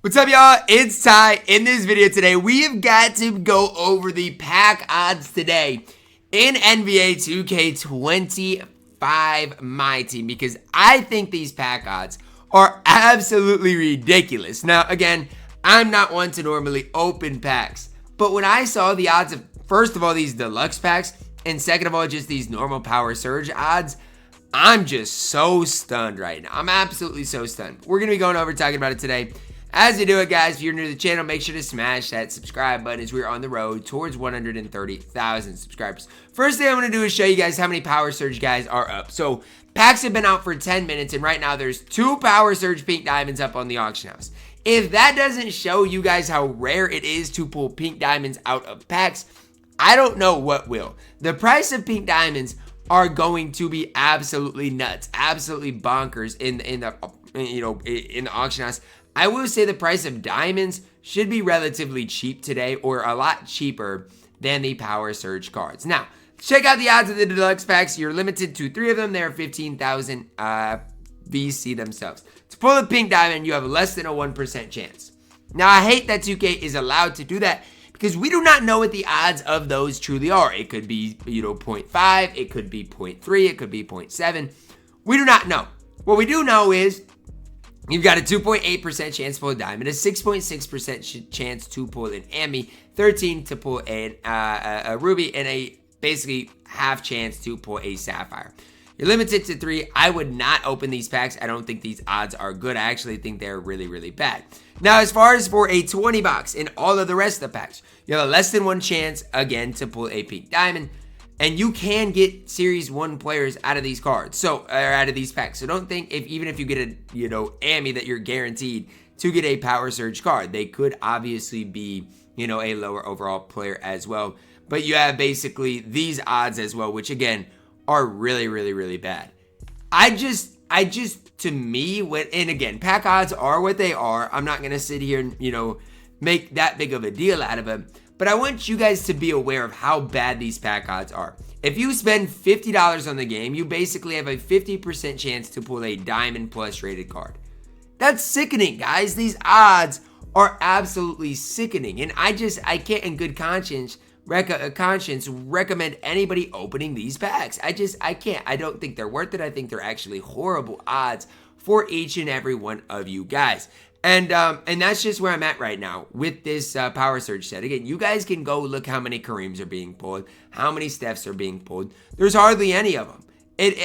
What's up, y'all? It's Ty. In this video today, we've got to go over the pack odds today in NBA 2K25 MyTEAM because I think these pack odds are absolutely ridiculous. Now, again, I'm not one to normally open packs, but when I saw the odds of, first of all, these deluxe packs, and second of all, just these normal power surge odds, I'm just so stunned right now. I'm absolutely so stunned. We're going to be going over talking about it today. As you do it, guys, if you're new to the channel, make sure to smash that subscribe button as we're on the road towards 130,000 subscribers. First thing I'm going to do is show you guys how many Power Surge guys are up. So, packs have been out for 10 minutes, and right now there's 2 Power Surge Pink Diamonds up on the auction house. If that doesn't show you guys how rare it is to pull Pink Diamonds out of packs, I don't know what will. The price of Pink Diamonds are going to be absolutely nuts, absolutely bonkers in the auction house. I will say the price of diamonds should be relatively cheap today, or a lot cheaper than the Power Surge cards. Now, check out the odds of the deluxe packs. You're limited to 3 of them. They're 15,000 VC themselves. To pull a pink diamond, you have less than a 1% chance. Now, I hate that 2K is allowed to do that because we do not know what the odds of those truly are. It could be, 0.5, it could be 0.3, it could be 0.7. We do not know. What we do know is you've got a 2.8% chance to pull a diamond, a 6.6% chance to pull an Ami, 13 to pull a ruby, and a basically half chance to pull a sapphire. You're limited to 3. I would not open these packs. I don't think these odds are good. I actually think they're really, really bad. Now, as far as for a 20 box in all of the rest of the packs, you have a less than 1 chance, again, to pull a pink diamond. And you can get Series 1 players out of these cards, or out of these packs. So don't think even if you get a, Ami, that you're guaranteed to get a Power Surge card. They could obviously be, a lower overall player as well. But you have basically these odds as well, which again are really, really, really bad. I just, to me, and again, pack odds are what they are. I'm not going to sit here and, make that big of a deal out of them. But I want you guys to be aware of how bad these pack odds are. If you spend $50 on the game, you basically have a 50% chance to pull a Diamond Plus rated card. That's sickening, guys. These odds are absolutely sickening. And I can't in good conscience recommend anybody opening these packs. I can't. I don't think they're worth it. I think they're actually horrible odds for each and every one of you guys. And that's just where I'm at right now with this Power Surge set. Again, you guys can go look how many Kareems are being pulled, how many Stephs are being pulled. There's hardly any of them. It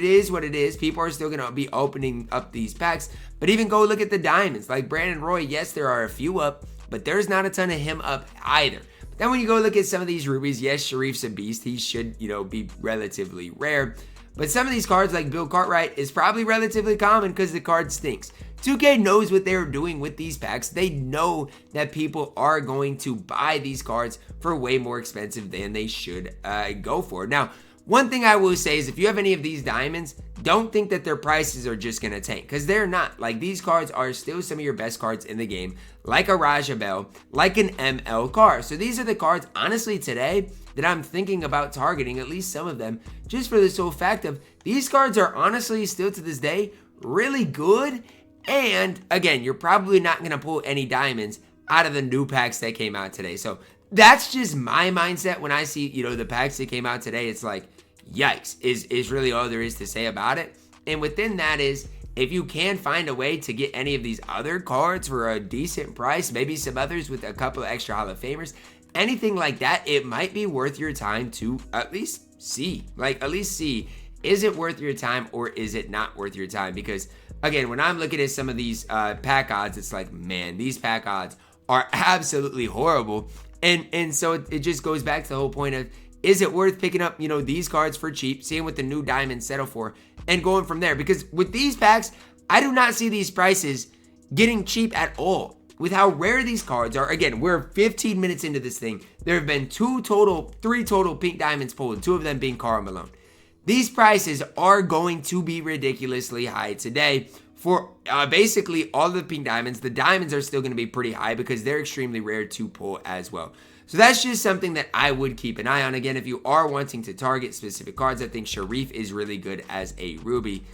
is what it is. People are still going to be opening up these packs. But even go look at the diamonds. Like Brandon Roy, yes, there are a few up, but there's not a ton of him up either. But then when you go look at some of these rubies, yes, Sharif's a beast. He should, be relatively rare. But some of these cards, like Bill Cartwright, is probably relatively common because the card stinks. 2K knows what they're doing with these packs. They know that people are going to buy these cards for way more expensive than they should go for. Now, one thing I will say is if you have any of these diamonds, don't think that their prices are just going to tank, because they're not. Like, these cards are still some of your best cards in the game, like a Raja Bell, like an ML card. So these are the cards, honestly, today that I'm thinking about targeting, at least some of them, just for the sole fact of these cards are honestly still to this day really good. And again, you're probably not going to pull any diamonds out of the new packs that came out today. So that's just my mindset when I see, the packs that came out today. It's like, yikes, is really all there is to say about it. And within that is, if you can find a way to get any of these other cards for a decent price, maybe some others with a couple of extra Hall of Famers, anything like that, it might be worth your time to at least see. Is it worth your time or is it not worth your time? Because again, when I'm looking at some of these pack odds, it's like, man, these pack odds are absolutely horrible. And so it just goes back to the whole point of, is it worth picking up, these cards for cheap, seeing what the new diamonds settle for, and going from there? Because with these packs, I do not see these prices getting cheap at all. With how rare these cards are, again, we're 15 minutes into this thing. There have been 3 total pink diamonds pulled, 2 of them being Karl Malone. These prices are going to be ridiculously high today for basically all of the pink diamonds. The diamonds are still going to be pretty high because they're extremely rare to pull as well. So that's just something that I would keep an eye on. Again, if you are wanting to target specific cards, I think Sharif is really good as a ruby.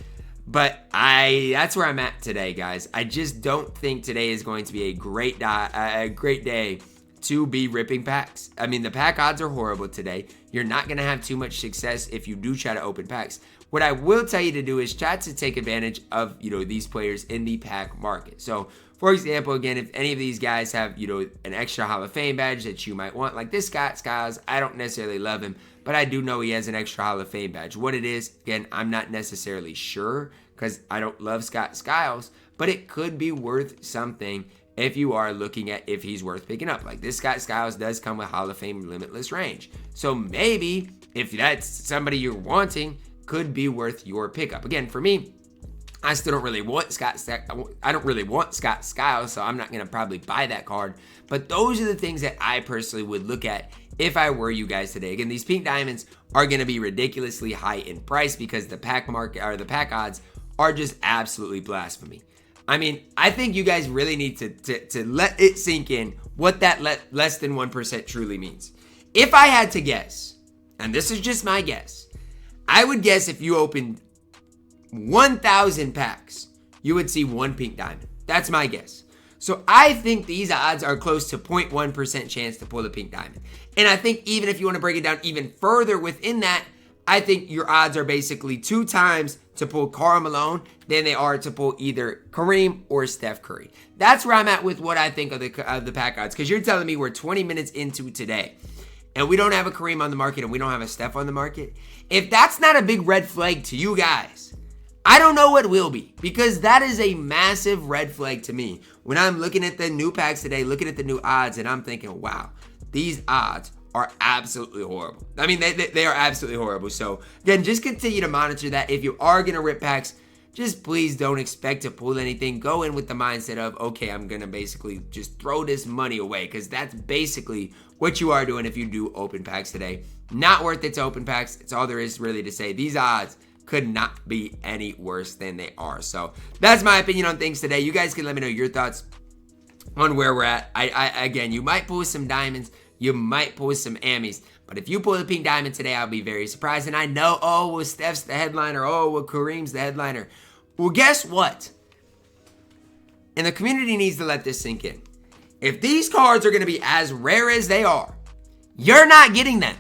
But that's where I'm at today, guys. I just don't think today is going to be a great day to be ripping packs. I mean, the pack odds are horrible today. You're not going to have too much success if you do try to open packs. What I will tell you to do is try to take advantage of, these players in the pack market. So, for example, again, if any of these guys have, an extra Hall of Fame badge that you might want, like this Scott Skiles, I don't necessarily love him, but I do know he has an extra Hall of Fame badge. What it is, again, I'm not necessarily sure because I don't love Scott Skiles, but it could be worth something if you are looking at if he's worth picking up. Like this Scott Skiles does come with Hall of Fame limitless range. So maybe if that's somebody you're wanting, could be worth your pickup. Again, for me, I still don't really want I don't really want Scott Skiles, so I'm not going to probably buy that card. But those are the things that I personally would look at if I were you guys today. Again, these pink diamonds are going to be ridiculously high in price because the pack market or the pack odds are just absolutely blasphemy. I mean, I think you guys really need to let it sink in what that less than 1% truly means. If I had to guess, and this is just my guess, I would guess if you opened 1,000 packs, you would see one pink diamond. That's my guess. So I think these odds are close to 0.1% chance to pull a pink diamond. And I think even if you want to break it down even further within that, I think your odds are basically 2 times to pull Karl Malone than they are to pull either Kareem or Steph Curry. That's where I'm at with what I think of the pack odds. Because you're telling me we're 20 minutes into today and we don't have a Kareem on the market and we don't have a Steph on the market. If that's not a big red flag to you guys, I don't know what will be, because that is a massive red flag to me. When I'm looking at the new packs today, looking at the new odds, and I'm thinking, wow, these odds are absolutely horrible. I mean, they are absolutely horrible. So, again, just continue to monitor that. If you are going to rip packs, just please don't expect to pull anything. Go in with the mindset of, okay, I'm going to basically just throw this money away, because that's basically what you are doing if you do open packs today. Not worth it to open packs. It's all there is really to say. These odds could not be any worse than they are. So that's my opinion on things today. You guys can let me know your thoughts on where we're at. Again, you might pull some diamonds, you might pull some Ammies, but if you pull a pink diamond today, I'll be very surprised. And I know, oh, well, Steph's the headliner, oh, well, Kareem's the headliner. Well, guess what? And the community needs to let this sink in. If these cards are going to be as rare as they are, you're not getting them.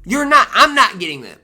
You're not. I'm not getting them.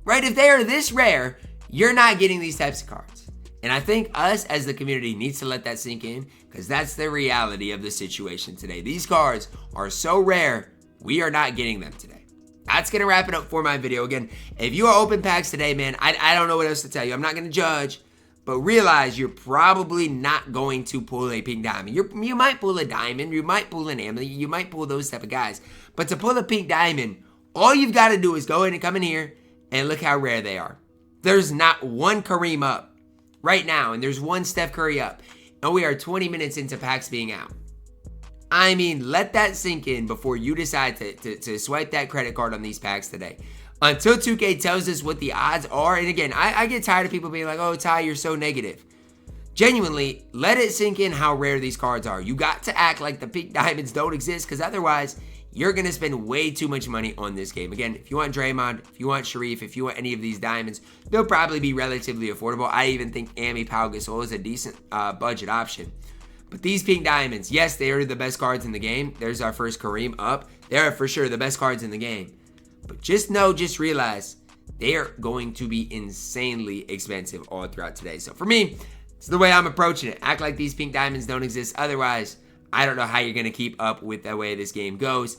Right? If they are this rare, you're not getting these types of cards. And I think us as the community needs to let that sink in, because that's the reality of the situation today. These cards are so rare, we are not getting them today. That's going to wrap it up for my video. Again, if you are open packs today, man, I don't know what else to tell you. I'm not going to judge, but realize you're probably not going to pull a pink diamond. You might pull a diamond, you might pull an Emily, you might pull those type of guys. But to pull a pink diamond, all you've got to do is go in and come in here and look how rare they are. There's not one Kareem up right now, and there's one Steph Curry up, and we are 20 minutes into packs being out. I mean, let that sink in before you decide to swipe that credit card on these packs today. Until 2K tells us what the odds are, and again, I get tired of people being like, oh, Ty, you're so negative. Genuinely, let it sink in how rare these cards are. You got to act like the pink diamonds don't exist, because otherwise, you're going to spend way too much money on this game. Again, if you want Draymond, if you want Sharif, if you want any of these diamonds, they'll probably be relatively affordable. I even think Amy Pau Gasol is a decent budget option. But these pink diamonds, yes, they are the best cards in the game. There's our first Kareem up. They are for sure the best cards in the game. But just realize they are going to be insanely expensive all throughout today. So for me, it's the way I'm approaching it. Act like these pink diamonds don't exist. Otherwise, I don't know how you're going to keep up with the way this game goes.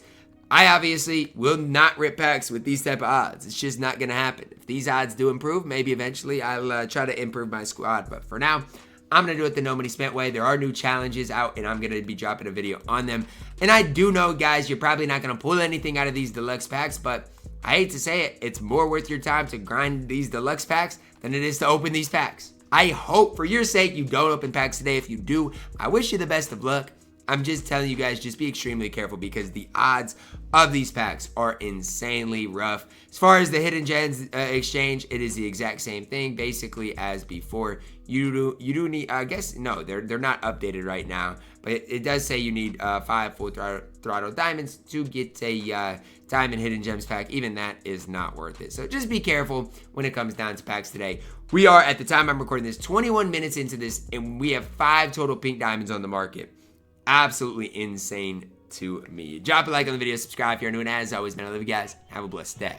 I obviously will not rip packs with these type of odds. It's just not going to happen. If these odds do improve, maybe eventually I'll try to improve my squad. But for now, I'm going to do it the no money spent way. There are new challenges out, and I'm going to be dropping a video on them. And I do know, guys, you're probably not going to pull anything out of these deluxe packs, but I hate to say it, it's more worth your time to grind these deluxe packs than it is to open these packs. I hope for your sake you don't open packs today. If you do, I wish you the best of luck. I'm just telling you guys, just be extremely careful because the odds of these packs are insanely rough. As far as the Hidden Gems exchange, it is the exact same thing basically as before. You do need, I guess, no, they're not updated right now, but it does say you need 5 full throttle diamonds to get a diamond Hidden Gems pack. Even that is not worth it. So just be careful when it comes down to packs today. We are, at the time I'm recording this, 21 minutes into this, and we have 5 total pink diamonds on the market. Absolutely insane to me. Drop a like on the video, subscribe if you're new, and as always, man, I love you guys. Have a blessed day.